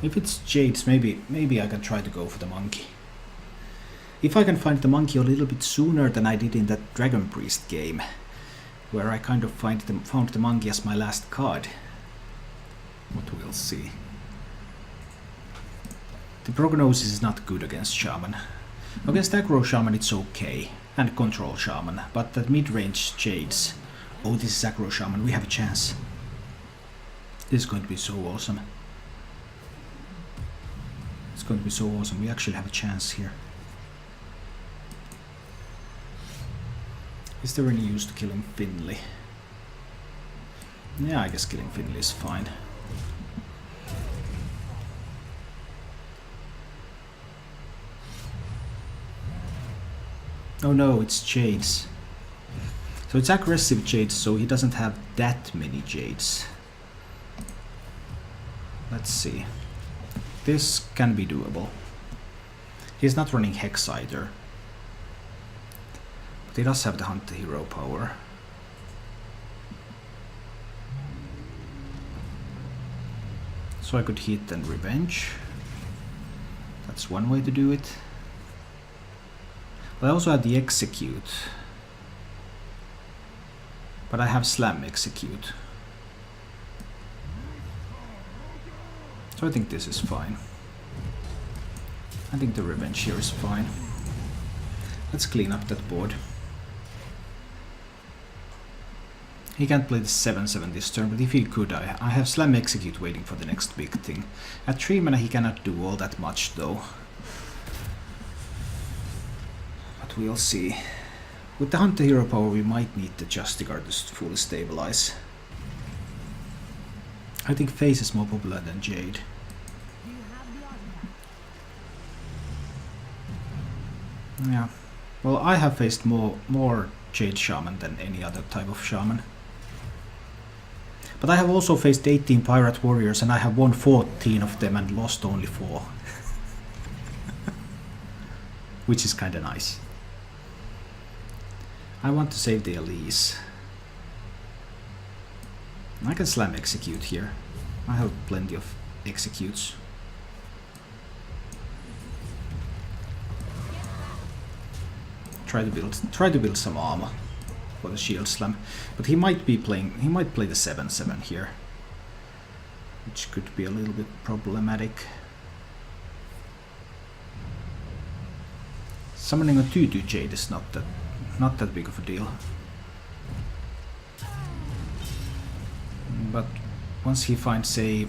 If it's Jades, maybe I can try to go for the monkey. If I can find the monkey a little bit sooner than I did in that Dragon Priest game, where I kind of found the monkey as my last card. But we'll see. The prognosis is not good against Shaman. Against Aggro Shaman it's okay, and Control Shaman, but that mid-range Jades... Oh, this is Aggro Shaman, we have a chance. This is going to be so awesome. It's going to be so awesome, we actually have a chance here. Is there any use to killing Finley? Yeah, I guess killing Finley is fine. Oh no, it's Jades. So it's aggressive Jades, so he doesn't have that many Jades. Let's see. This can be doable. He's not running Hex either. But he does have the Hunt the Hero power. So I could hit and Revenge. That's one way to do it. But I also have the Execute. But I have Slam Execute. So I think this is fine. I think the Revenge here is fine. Let's clean up that board. He can't play the 7/7 this turn, but if he could, I have Slam Execute waiting for the next big thing. At 3 mana he cannot do all that much though. But we'll see. With the Hunt the Hero power we might need the Justicard to fully stabilize. I think Face is more popular than Jade. Yeah. Well, I have faced more Jade Shaman than any other type of Shaman. But I have also faced 18 Pirate Warriors and I have won 14 of them and lost only 4. Which is kinda nice. I want to save the Elise. I can Slam Execute here. I have plenty of executes. Try to build some armor for the Shield Slam. But he might play the 7/7 here. Which could be a little bit problematic. Summoning a 2/2 Jade is not that big of a deal. But once he finds a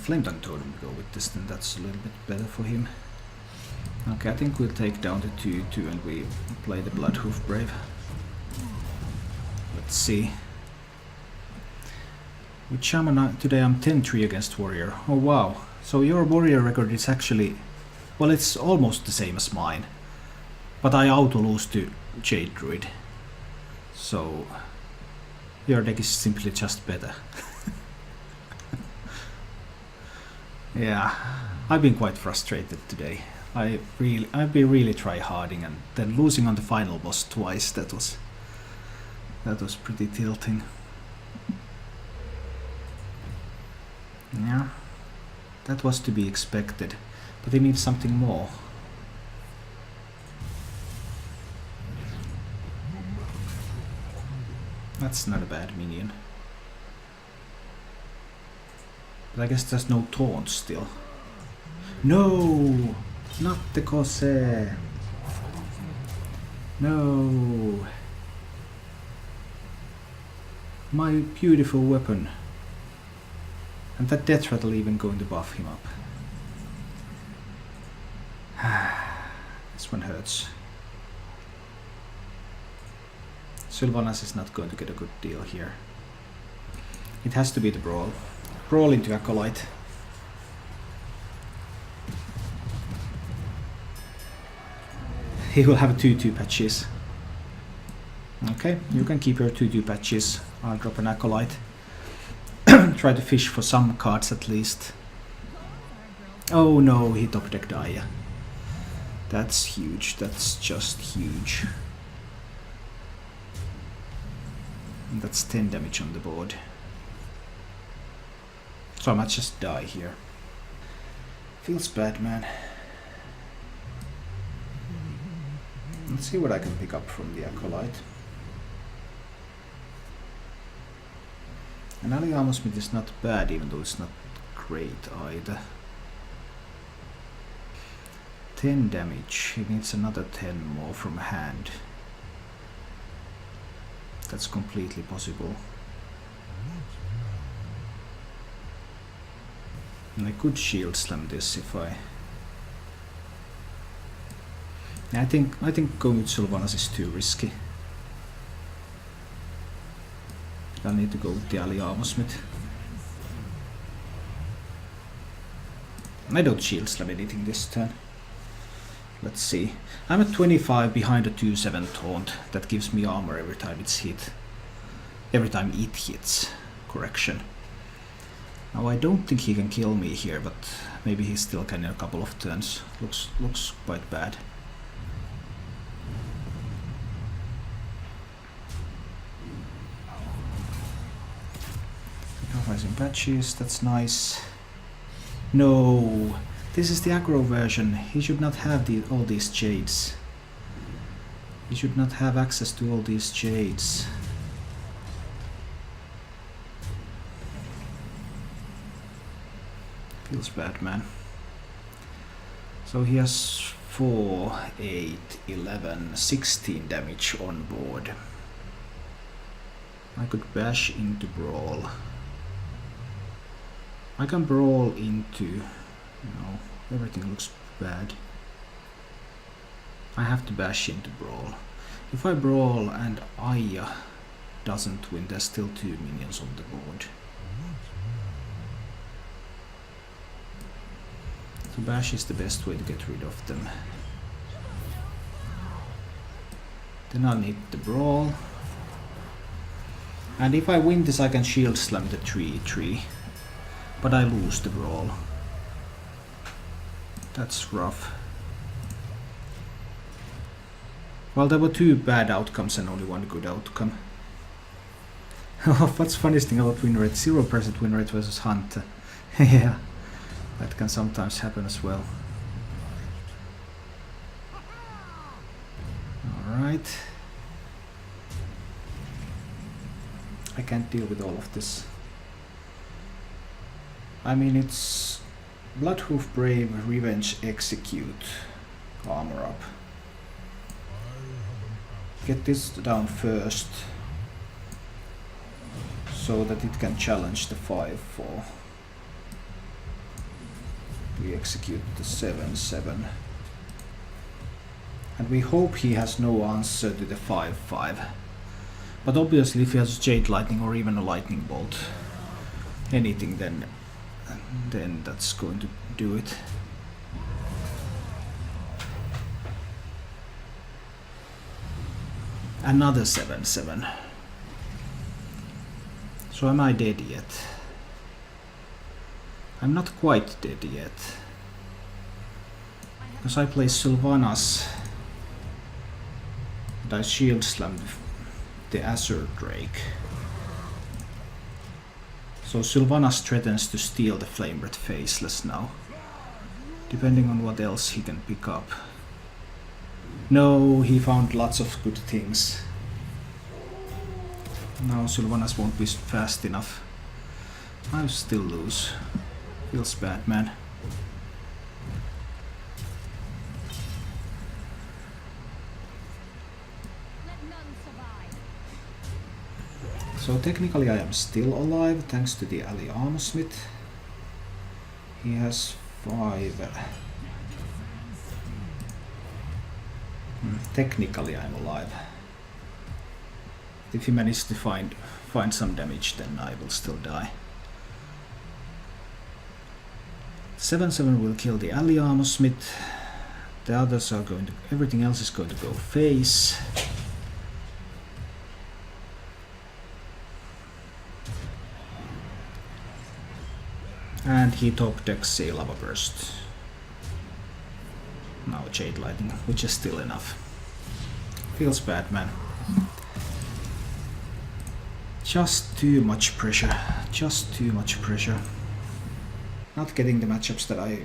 Flame Tongue Totem to go with this, then that's a little bit better for him. Okay, I think we'll take down the 2/2 and we play the Bloodhoof Brave. Let's see. With Shaman today I'm 10-3 against Warrior. Oh wow. So your Warrior record is actually... Well, it's almost the same as mine. But I auto-lose to Jade Druid. So... Your deck is simply just better. Yeah, I've been quite frustrated today. I've been really try-harding and then losing on the final boss twice. That was pretty tilting. Yeah, that was to be expected, but he needs something more. That's not a bad minion. But I guess there's no taunt still. No! Not the Corsair! No! My beautiful weapon. And that Death Rattle even going to buff him up. This one hurts. Sylvanas is not going to get a good deal here. It has to be the Brawl. Brawl into Acolyte. He will have 2/2 patches. Okay, you can keep your 2/2 patches. I'll drop an Acolyte. Try to fish for some cards at least. Oh no, he top decked Aya. That's huge, that's just huge. And that's 10 damage on the board. So I might just die here. Feels bad, man. Let's see what I can pick up from the Acolyte. And Ali Armor Smith is not bad, even though it's not great either. 10 damage. He needs another 10 more from hand. That's completely possible. And I could shield slam this if I think going with Sylvanas is too risky. I need to go with the Ali Armor Smith. I don't shield slam anything this turn. Let's see. I'm at 25 behind a 2-7 taunt. That gives me armor every time it's hit. Every time it hits. Correction. Now I don't think he can kill me here, but maybe he still can in a couple of turns. Looks quite bad. Sacrificing patches, that's nice. No! This is the aggro version. He should not have all these jades. He should not have access to all these jades. Feels bad, man. So he has 4, 8, 11, 16 damage on board. I could bash into brawl. I can brawl into... No, everything looks bad. I have to bash into brawl. If I brawl and Aya doesn't win, there's still 2 minions on the board. So bash is the best way to get rid of them. Then I'll need the brawl. And if I win this I can shield slam the 3-3. But I lose the brawl. That's rough. Well, there were 2 bad outcomes and only 1 good outcome. What's funniest thing about win rate? 0% win rate versus Hunter. Yeah, that can sometimes happen as well. Alright. I can't deal with all of this. I mean, it's Bloodhoof Brave, Revenge, Execute, armor up. Get this down first, so that it can challenge the 5-4. We execute the 7-7. And we hope he has no answer to the 5-5. But obviously if he has Jade Lightning or even a Lightning Bolt, anything, then that's going to do it. Another 7-7. So am I dead yet? I'm not quite dead yet. Because I play Sylvanas and I shield slammed the Azure Drake. So Sylvanas threatens to steal the Flame Breath Faceless now, depending on what else he can pick up. No, he found lots of good things. Now Sylvanas won't be fast enough. I'll still lose. Feels bad, man. So technically I am still alive thanks to the Ali Armor Smith. He has 5. Technically I'm alive. If he manages to find some damage, then I will still die. 7-7 will kill the Ali Armor Smith. The others are going to... Everything else is going to go face. And he top decks a Lava Burst. Now Jade Lightning, which is still enough. Feels bad, man. Just too much pressure. Just too much pressure. not getting the matchups that I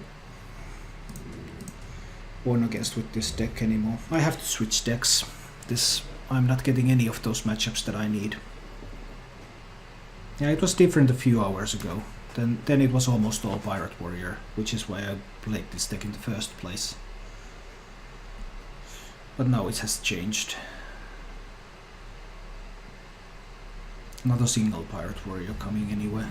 won against with this deck anymore. I have to switch decks. I'm not getting any of those matchups that I need. Yeah, it was different a few hours ago. Then it was almost all Pirate Warrior, which is why I played this deck in the first place. But now it has changed. Not a single Pirate Warrior coming anywhere.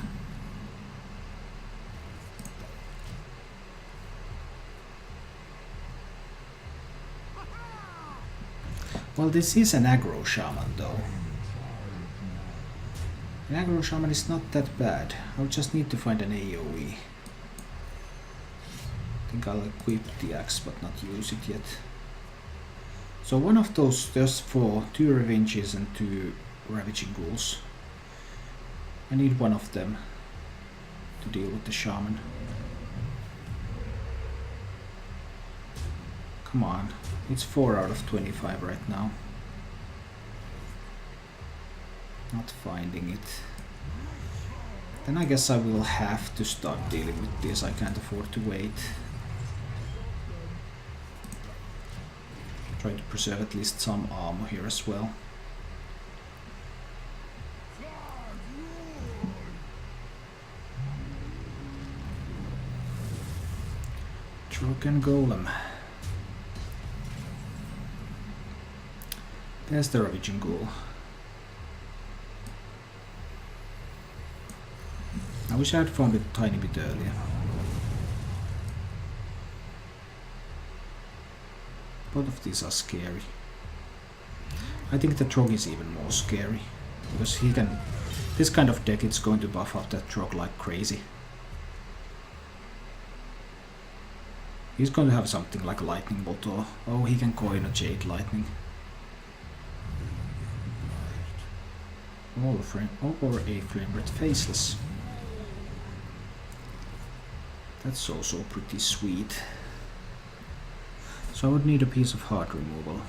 Well, this is an Aggro Shaman though. An Aggro Shaman is not that bad. I'll just need to find an AoE. I think I'll equip the axe but not use it yet. So one of those, there's 4, 2 Revenges and 2 Ravaging Ghouls. I need one of them to deal with the Shaman. Come on, it's 4 out of 25 right now. Not finding it. Then I guess I will have to start dealing with this. I can't afford to wait. Try to preserve at least some armor here as well. Kraken Golem. There's the Ravaging Ghoul. I wish I had found it a tiny bit earlier. Both of these are scary. I think the Trog is even more scary, because he can... This kind of deck, it's going to buff up that Trog like crazy. He's going to have something like a lightning bolt, or oh, he can coin a Jade Lightning. Or a Flame Red Faceless. That's also pretty sweet. So I would need a piece of heart removal.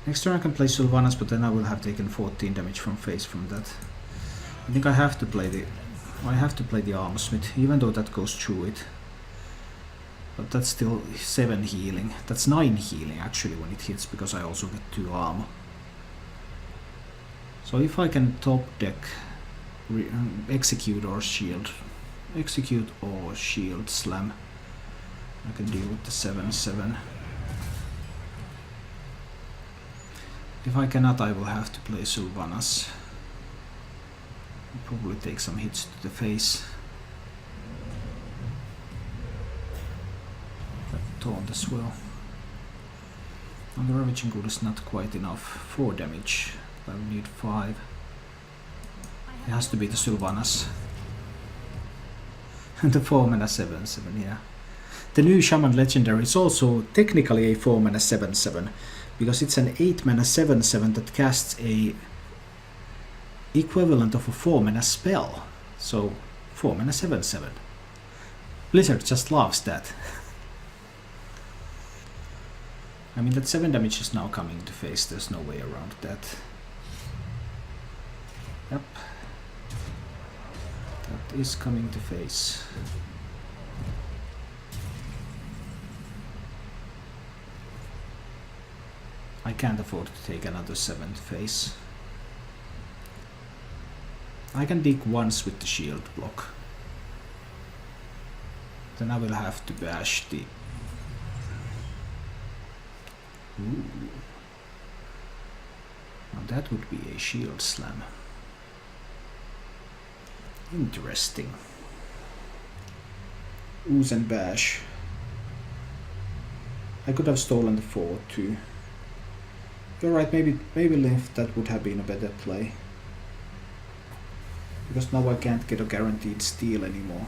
Next turn I can play Sylvanas, but then I will have taken 14 damage from face from that. I think I have to play the Armorsmith, even though that goes through it. But that's still 7 healing. That's 9 healing actually when it hits, because I also get 2 armor. So if I can top deck execute or shield slam, I can deal with the 7/7. If I cannot, I will have to play Sylvanas. I'll probably take some hits to the face. That taunt as well. And the Ravaging Ghoul is not quite enough. 4 damage. I will need 5. It has to be the Sylvanas. And the 4-mana 7/7, yeah. The new Shaman Legendary is also technically a 4-mana 7/7, because it's an 8-mana 7/7 that casts a equivalent of a 4-mana spell. So 4-mana 7/7. Blizzard just loves that. I mean, that 7 damage is now coming to face, there's no way around that. Yep. That is coming to face. I can't afford to take another 7th face. I can dig once with the shield block. Then I will have to bash the... Ooh. Now that would be a shield slam. Interesting. Ooze and bash. I could have stolen the 4 too. You're right, maybe Lymph, that would have been a better play. Because now I can't get a guaranteed steal anymore.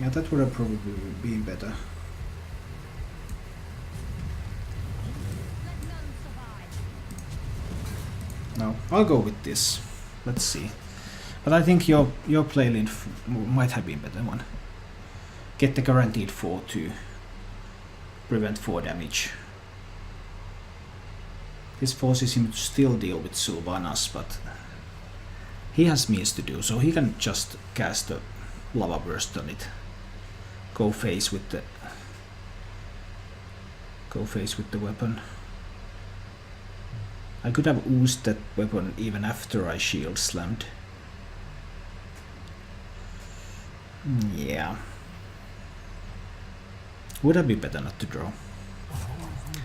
Yeah, that would have probably been better. No, I'll go with this. Let's see. But I think your play Lymph might have been better one. Get the guaranteed 4 to prevent 4 damage. This forces him to still deal with Sylvanas, but he has means to do, so he can just cast a lava burst on it. Go face with the weapon. I could have oozed that weapon even after I shield slammed. Yeah. Would have been better not to draw.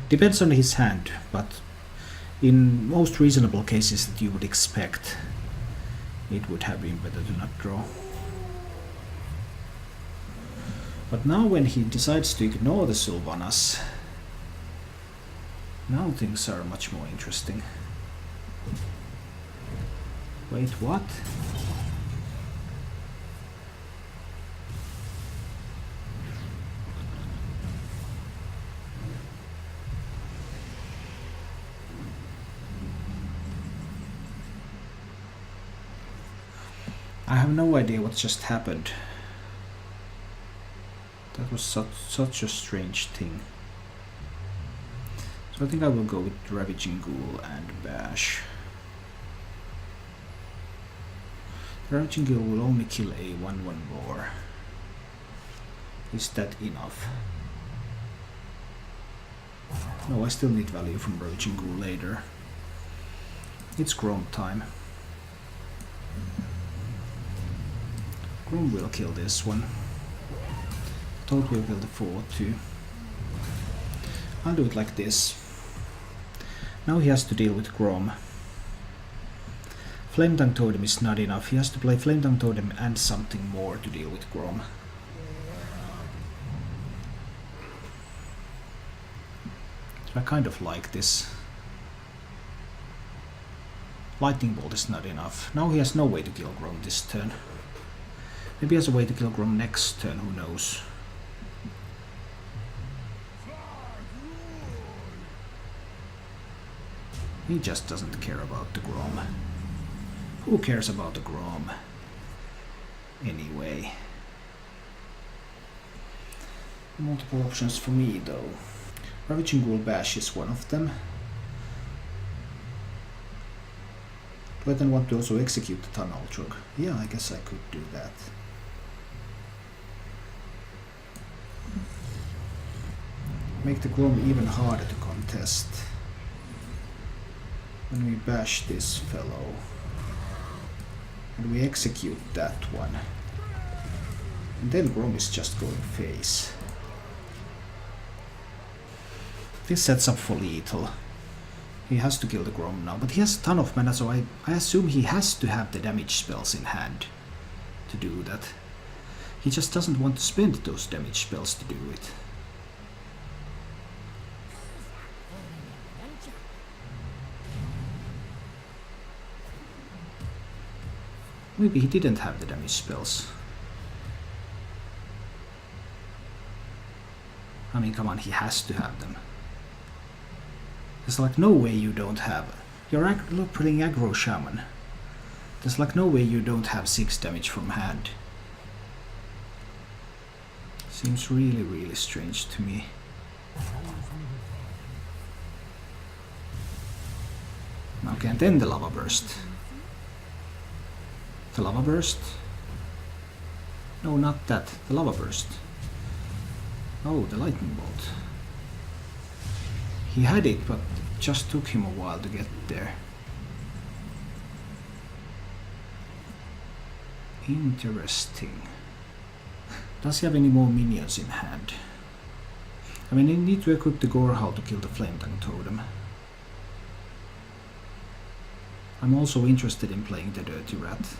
Depends on his hand, but in most reasonable cases that you would expect, it would have been better to not draw. But now when he decides to ignore the Sylvanas, now things are much more interesting. Wait, what? I have no idea what just happened. That was such a strange thing. So I think I will go with Ravaging Ghoul and Bash. Ravaging Ghoul will only kill a 1/1 boar. Is that enough? No, I still need value from Ravaging Ghoul later. It's Grom time. Grom will kill this one. Toad will kill the 4/2. I'll do it like this. Now he has to deal with Grom. Flame Tongue Totem is not enough. He has to play Flame Tongue Totem and something more to deal with Grom. So I kind of like this. Lightning Bolt is not enough. Now he has no way to kill Grom this turn. Maybe he has a way to kill Grom next turn, who knows. He just doesn't care about the Grom. Who cares about the Grom? Anyway. Multiple options for me though. Ravaging Ghoul Bash is one of them. Do I then want to also execute the Tunnel Drug? Yeah, I guess I could do that. Make the Grom even harder to contest. When we bash this fellow and we execute that one, and then Grom is just going face. This sets up for lethal. He has to kill the Grom now, but he has a ton of mana, so I assume he has to have the damage spells in hand to do that. He just doesn't want to spend those damage spells to do it. Maybe he didn't have the damage spells. I mean, come on, he has to have them. There's like no way you don't have... You're playing Aggro Shaman. There's like no way you don't have 6 damage from hand. Seems really, really strange to me. Okay, and then the Lava Burst. The Lava Burst? No, not that. The Lava Burst. Oh, the Lightning Bolt. He had it, but it just took him a while to get there. Interesting. Does he have any more minions in hand? I mean, I need to equip the Gorehowl to kill the Flame Tongue Totem. I'm also interested in playing the Dirty Rat.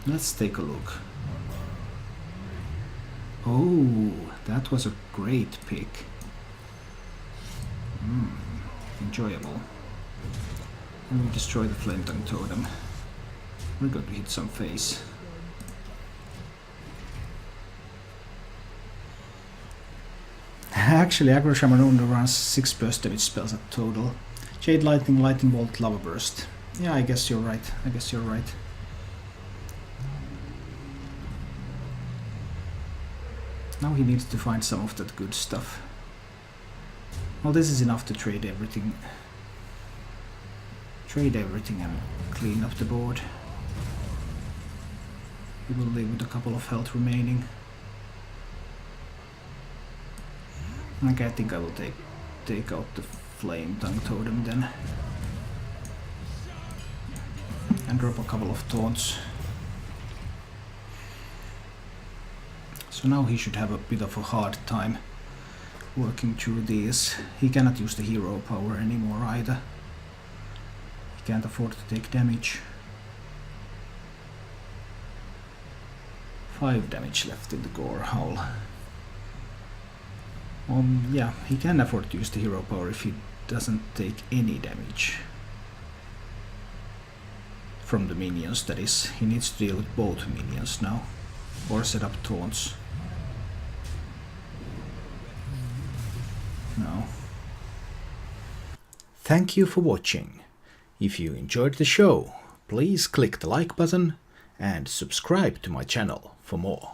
Let's take a look. Oh, that was a great pick. Enjoyable. And we destroy the Flame Tongue Totem. We're going to hit some face. Actually, Aggro Shaman only runs 6 burst damage spells at total. Jade Lightning, Lightning Bolt, Lava Burst. Yeah, I guess you're right. I guess you're right. Now he needs to find some of that good stuff. Well, this is enough to trade everything. trade everything and clean up the board. He will leave with a couple of health remaining. Okay, I think I will take out the Flame Tongue Totem then. And drop a couple of taunts. So now he should have a bit of a hard time working through these. He cannot use the hero power anymore either. He can't afford to take damage. 5 damage left in the Gore Howl. Yeah, he can afford to use the hero power if he doesn't take any damage from the minions, that is. He needs to deal with both minions now, or set up taunts. No. Thank you for watching. If you enjoyed the show, please click the like button and subscribe to my channel for more.